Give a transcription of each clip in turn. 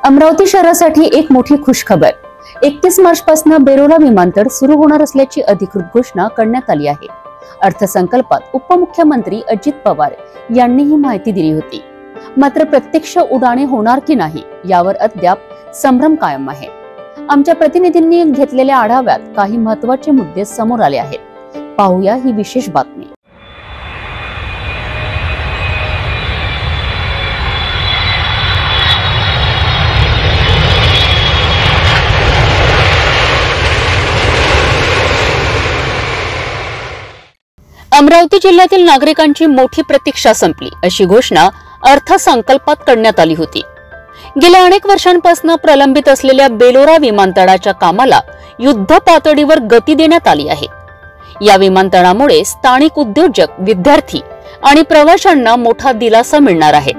अमरावती शहरासाठी एक मोठी खुशखबर। 31 मार्च पासून बेलोरा विमानतळ सुरू होणार असल्याची अधिकृत घोषणा करण्यात आली आहे। अर्थसंकल्पात उपमुख्यमंत्री अजित पवार यांनी ही माहिती दिली होती। मात्र प्रत्यक्ष उड्डाणे होणार की नाही यावर अद्याप संभ्रम कायम आहे। आमच्या प्रतिनिधींनी घेतलेल्या आढाव्यात काही महत्त्वाचे मुद्दे समोर आले आहेत। पाहूया ही विशेष बातमी। अमरावती जिल्ह्यातील नागरिकांची मोठी प्रतीक्षा संपली अशी घोषणा अर्थसंकल्पात करण्यात आली होती। गेल्या अनेक वर्षांपासून प्रलंबित असलेल्या बेलोरा विमानतळाच्या कामाला युद्ध पातळीवर गती देण्यात आली आहे। या विमानतळामुळे स्थानिक उद्योजक, विद्यार्थी आणि प्रवाशांना मोठा दिलासा मिळणार आहे।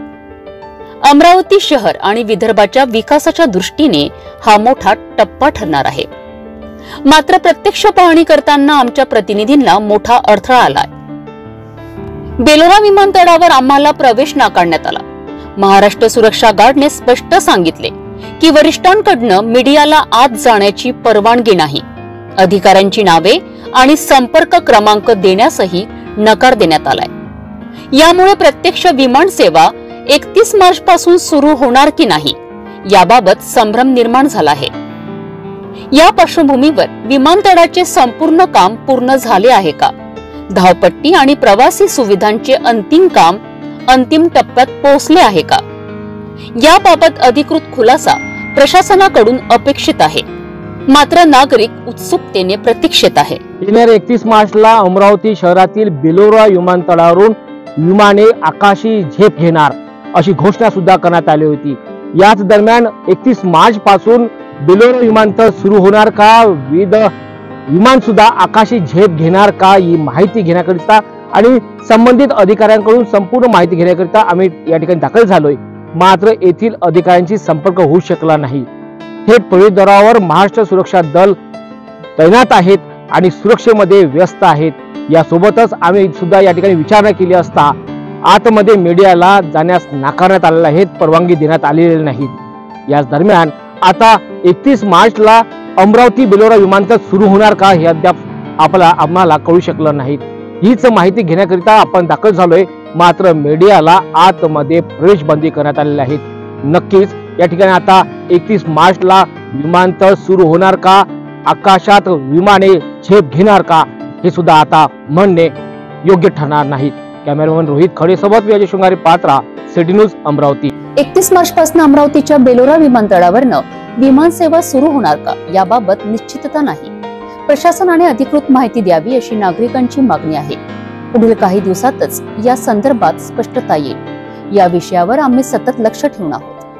अमरावती शहर आणि विदर्भाच्या विकासाच्या दृष्टीने हा मोठा टप्पा ठरणार आहे। मात्र प्रत्यक्ष पाहणी करताना आमच्या प्रतिनिधींना मोठा अडथळा आला। बेलोरा विमानतळावर आम्हाला प्रवेश नाकारण्यात आला। महाराष्ट्र सुरक्षा गार्डने स्पष्ट सांगितले की वरिष्ठांकडून मीडियाला आत जाण्याची परवानगी नाही। अधिकाऱ्यांची नावे आणि संपर्क क्रमांक देण्यासही नकार देण्यात आलाय। यामुळे प्रत्यक्ष विमान सेवा 31 मार्च पासून सुरू होणार की नाही याबाबत संभ्रम निर्माण झाला आहे। या पार्श्वभूमीवर विमानतळाचे संपूर्ण काम पूर्ण झाले आहे का, धावपट्टी आणि प्रवासी सुविधांचे अंतिम काम अंतिम टप्प्यात पोहोचले आहे का, याबाबत अधिकृत खुलासा प्रशासनाकडून अपेक्षित आहे। मात्र नागरिक उत्सुकतेने प्रतीक्षेत आहे। येणाऱ्या 31 मार्चला अमरावती शहरातील बेलोरा विमानतळावरून विमाने आकाशी झेप घेणार अशी घोषणा सुद्धा करण्यात आली होती। याच दरम्यान 31 मार्च पासून बेलोरा विमानतळ सुरू होणार का, विविध विमान सुद्धा आकाशी झेप घेणार का, ही माहिती घेण्याकरिता आणि संबंधित अधिकाऱ्यांकडून संपूर्ण माहिती घेण्याकरिता आम्ही या ठिकाणी दाखल झालोय। मात्र येथील अधिकाऱ्यांशी संपर्क होऊ शकला नाही। थेट प्रवेशद्वारावर महाराष्ट्र सुरक्षा दल तैनात आहेत आणि सुरक्षेमध्ये व्यस्त आहेत। यासोबतच आम्ही सुद्धा या ठिकाणी विचारणा केली असता आतमध्ये मीडियाला जाण्यास नाकारण्यात आलेले आहेत, परवानगी देण्यात आलेली नाही। याच दरम्यान आता 31 मार्चला अमरावती बेलोरा विमानतळ सुरू होणार का हे अद्याप आम्हाला कळू शकलं नाही। हीच माहिती घेण्याकरिता आपण दाखल झालोय। मात्र मीडियाला आतमध्ये प्रवेश बंदी करण्यात आलेली आहे। नक्कीच या ठिकाणी आता 31 मार्चला विमानतळ सुरू होणार का, आकाशात विमाने झेप घेणार का हे सुद्धा आता म्हणणे योग्य ठरणार नाही। कॅमेरामन रोहित खडे सोबत विजय शृंगारे पात्रा, सिटी न्यूज अमरावती। 31 मार्च पासून अमरावतीच्या बेलोरा विमानतळावरनं विमान सेवा सुरू होणार का याबाबत निश्चितता नाही। प्रशासनाने अधिकृत माहिती द्यावी अशी नागरिकांची मागणी आहे। पुढील काही दिवसातच या संदर्भात स्पष्टता येईल। या विषयावर आम्ही सतत लक्ष ठेवून आहोत।